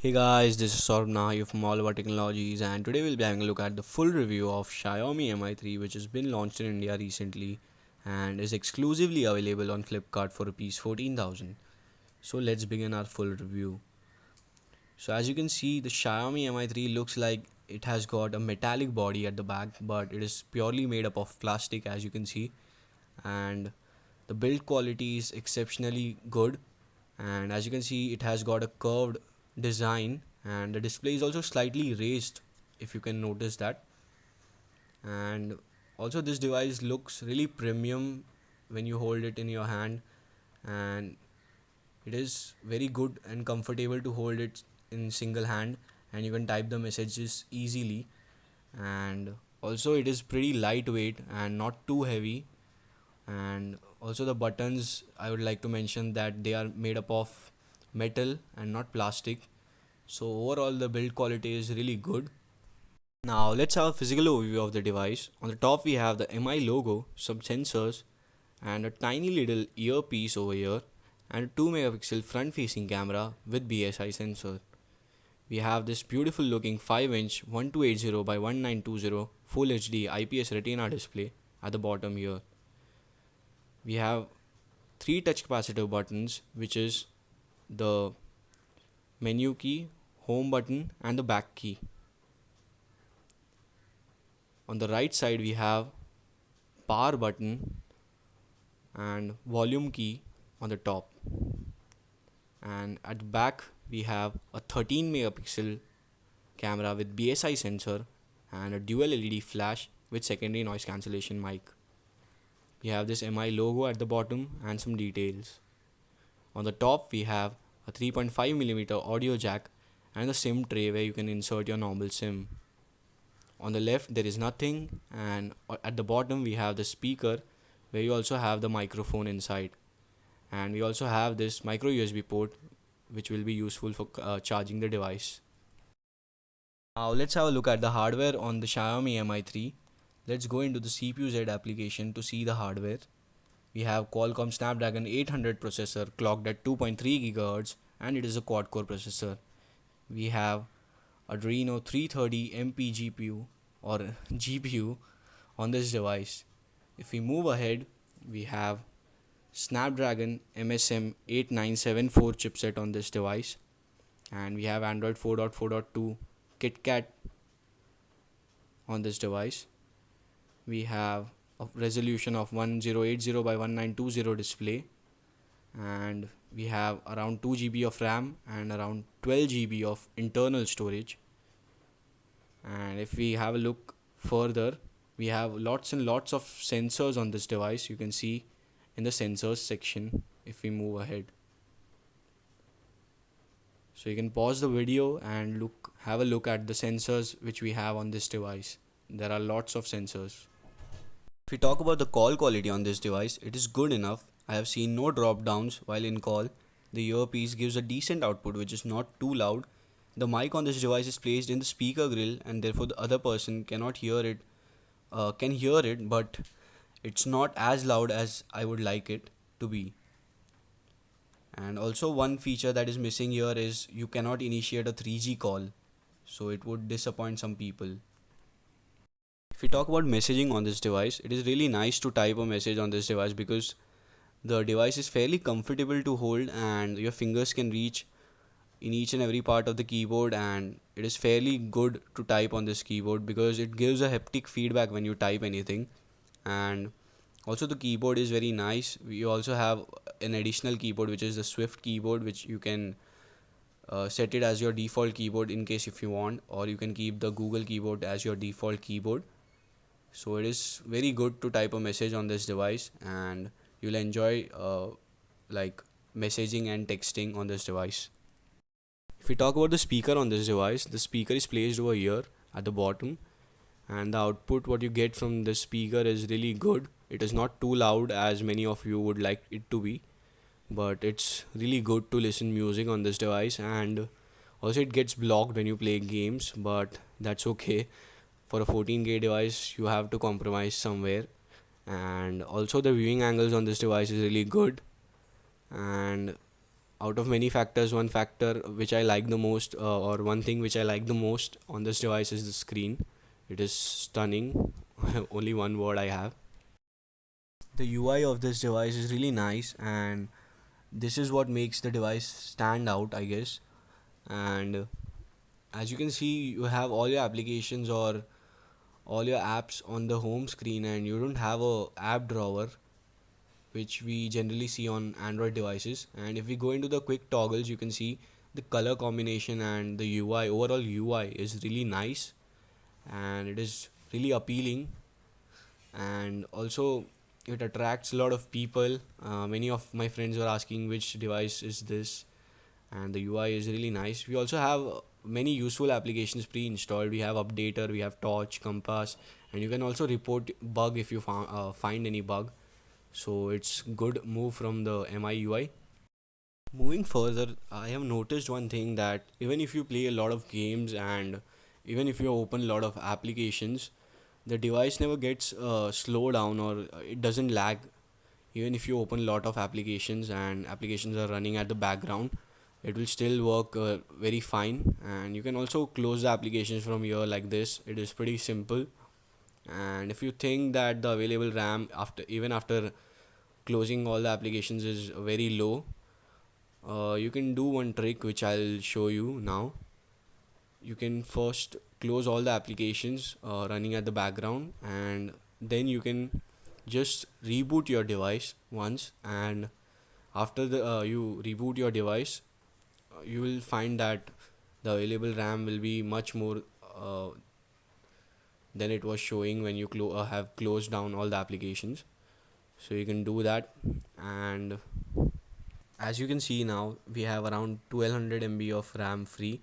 Hey guys, this is Saurabh Nahi from All About Technologies, and today we'll be having a look at the full review of Xiaomi Mi3, which has been launched in India recently and is exclusively available on Flipkart for Rs 14,000. So let's begin our full review. So as you can see, the Xiaomi Mi3 looks like it has got a metallic body at the back, but it is purely made up of plastic, as you can see, and the build quality is exceptionally good. And as you can see, it has got a curved design, and the display is also slightly raised, if you can notice that. And also this device looks really premium when you hold it in your hand, and it is very good and comfortable to hold it in single hand, and you can type the messages easily. And also it is pretty lightweight and not too heavy. And also the buttons, I would like to mention that they are made up of metal and not plastic. So overall the build quality is really good. Now let's have a physical overview of the device. On the top we have the Mi logo, some sensors, and a tiny little earpiece over here, and a 2 megapixel front facing camera with BSI sensor. We have this beautiful looking 5-inch 1280 by 1920 Full HD IPS Retina display at the bottom here. We have three touch capacitive buttons, which is the menu key, home button, and the back key. On the right side we have power button and volume key on the top, and at the back we have a 13 megapixel camera with BSI sensor and a dual LED flash with secondary noise cancellation mic. We have this Mi logo at the bottom and some details. On the top we have a 3.5mm audio jack and a SIM tray where you can insert your normal SIM. On the left there is nothing, and at the bottom we have the speaker where you also have the microphone inside, and we also have this micro USB port which will be useful for charging the device. Now let's have a look at the hardware on the Xiaomi Mi3. Let's go into the CPU-Z application to see the hardware. We have Qualcomm Snapdragon 800 processor clocked at 2.3 GHz, and it is a quad-core processor. We have Adreno 330 MP GPU or GPU on this device. If we move ahead, we have Snapdragon MSM 8974 chipset on this device, and we have Android 4.4.2 KitKat on this device. We have a resolution of 1080 by 1920 display, and we have around 2 GB of RAM and around 12 GB of internal storage. And if we have a look further, we have lots and lots of sensors on this device. You can see in the sensors section if we move ahead. So you can pause the video and have a look at the sensors which we have on this device. There are lots of sensors. If we talk about the call quality on this device, it is good enough. I have seen no drop downs while in call. The earpiece gives a decent output which is not too loud. The mic on this device is placed in the speaker grill, and therefore the other person cannot hear it, can hear it, but it's not as loud as I would like it to be. And also one feature that is missing here is you cannot initiate a 3G call, so it would disappoint some people. If we talk about messaging on this device, it is really nice to type a message on this device because the device is fairly comfortable to hold and your fingers can reach in each and every part of the keyboard, and it is fairly good to type on this keyboard because it gives a haptic feedback when you type anything. And also the keyboard is very nice. We also have an additional keyboard which is the Swift keyboard, which you can set it as your default keyboard in case if you want, or you can keep the Google keyboard as your default keyboard. So it is very good to type a message on this device, and you'll enjoy like messaging and texting on this device. If we talk about the speaker on this device, the speaker is placed over here at the bottom, and the output what you get from this speaker is really good. It is not too loud as many of you would like it to be, but it's really good to listen music on this device. And also it gets blocked when you play games, but that's okay. For a 14K device you have to compromise somewhere. And also the viewing angles on this device is really good, and out of many factors, one factor which I like the most, or one thing which I like the most on this device is the screen. It is stunning. Only one word I have. The UI of this device is really nice, and this is what makes the device stand out, I guess. And as you can see, you have all your applications or all your apps on the home screen, and you don't have a app drawer which we generally see on Android devices. And if we go into the quick toggles, you can see the color combination and the UI. Overall UI is really nice, and it is really appealing, and also it attracts a lot of people. Many of my friends were asking which device is this, and the UI is really nice. We also have many useful applications pre-installed. We have updater, we have torch, compass, and you can also report bug if you find any bug. So it's good move from the MIUI. Moving further, I have noticed one thing, that even if you play a lot of games and even if you open a lot of applications, the device never gets slow down, or it doesn't lag. Even if you open a lot of applications and applications are running at the background, it will still work very fine. And you can also close the applications from here like this. It is pretty simple. And if you think that the available RAM after, even after closing all the applications, is very low, you can do one trick which I'll show you now. You can first close all the applications running at the background, and then you can just reboot your device once. And after the you reboot your device, you will find that the available RAM will be much more than it was showing when you have closed down all the applications. So you can do that. And as you can see now, we have around 1200 MB of RAM free,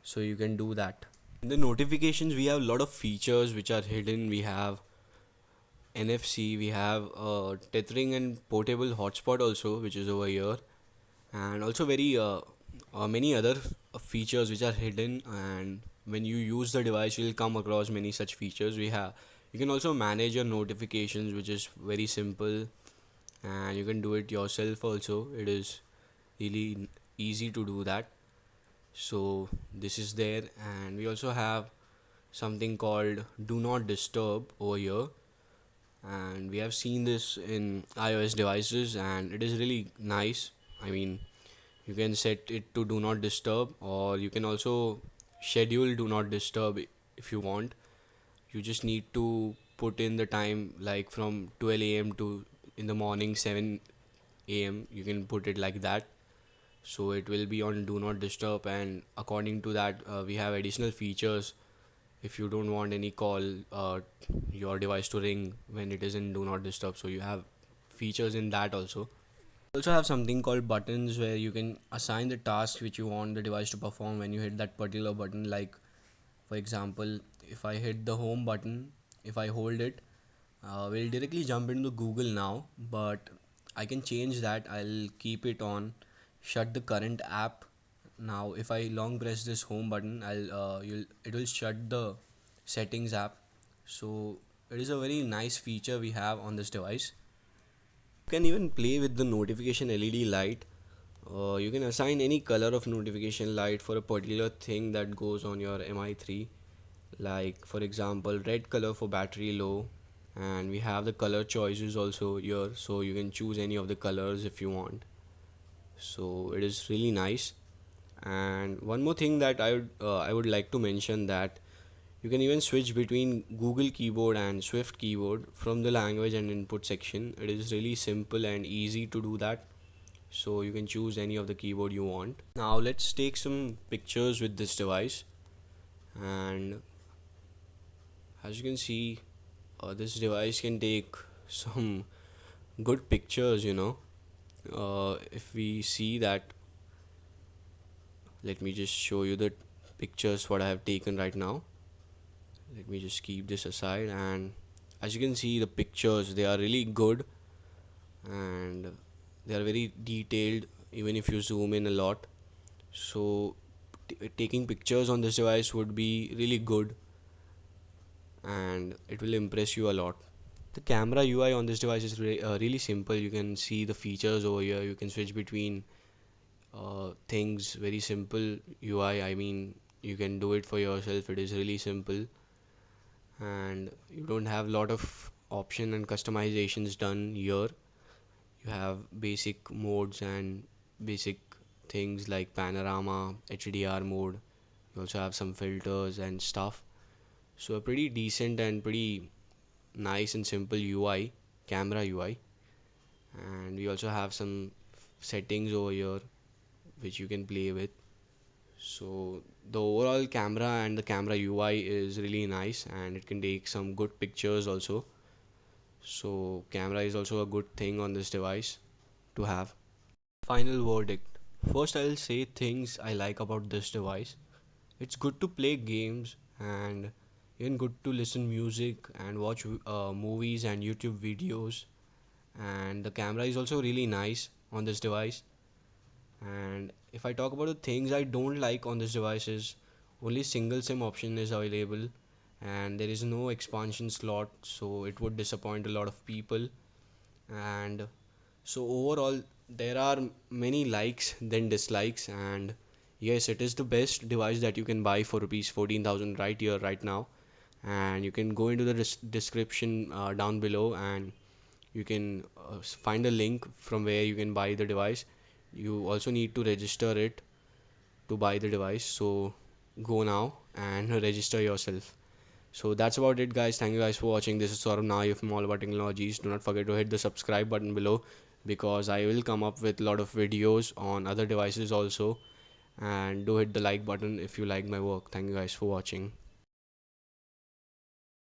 so you can do that. In the notifications, we have a lot of features which are hidden. We have NFC, we have tethering and portable hotspot also, which is over here, and also very many other features which are hidden. And when you use the device, you'll come across many such features. You can also manage your notifications, which is very simple, and you can do it yourself also. It is really easy to do that. So this is there. And we also have something called do not disturb over here, and we have seen this in iOS devices, and it is really nice. I mean, you can set it to do not disturb, or you can also schedule do not disturb if you want. You just need to put in the time, like from 12 a.m. to in the morning 7 a.m. You can put it like that, so it will be on do not disturb. And according to that, we have additional features. If you don't want any call, your device to ring when it is in do not disturb, so you have features in that also. You also have something called buttons, where you can assign the task which you want the device to perform when you hit that particular button. Like for example, if I hit the home button, if I hold it, we'll directly jump into Google now, but I can change that. I'll keep it on shut the current app. Now if I long press this home button, it will shut the settings app. So it is a very nice feature we have on this device. You can even play with the notification LED light. You can assign any color of notification light for a particular thing that goes on your Mi3. Like for example, red color for battery low, and we have the color choices also here, so you can choose any of the colors if you want. So it is really nice. And one more thing that I would like to mention, that you can even switch between Google keyboard and Swift keyboard from the language and input section. It is really simple and easy to do that, so you can choose any of the keyboard you want. Now let's take some pictures with this device. And as you can see, this device can take some good pictures. If we see that, let me just show you the pictures what I have taken right now. Let me just keep this aside, and as you can see, the pictures, they are really good, and they are very detailed even if you zoom in a lot. So taking pictures on this device would be really good, and it will impress you a lot. The camera UI on this device is really simple. You can see the features over here. You can switch between things, very simple UI. I mean, you can do it for yourself. It is really simple, and you don't have a lot of option and customizations done here. You have basic modes and basic things like panorama, HDR mode. You also have some filters and stuff. So a pretty decent and pretty nice and simple UI, camera UI. And we also have some settings over here which you can play with. So the overall camera and the camera UI is really nice, and it can take some good pictures also. So camera is also a good thing on this device to have. Final verdict. First, I'll say things I like about this device. It's good to play games, and even good to listen music and watch movies and YouTube videos. And the camera is also really nice on this device. And if I talk about the things I don't like on this device, is only single SIM option is available, and there is no expansion slot, so it would disappoint a lot of people. And so overall, there are many likes than dislikes, and yes, it is the best device that you can buy for rupees 14,000 right here, right now. And you can go into the description down below, and you can find a link from where you can buy the device. You also need to register it to buy the device, so go now and register yourself. So that's about it, guys. Thank you guys for watching. This is Saurabh Nair from All About Technologies. Do not forget to hit the subscribe button below, because I will come up with a lot of videos on other devices also. And do hit the like button if you like my work. Thank you guys for watching.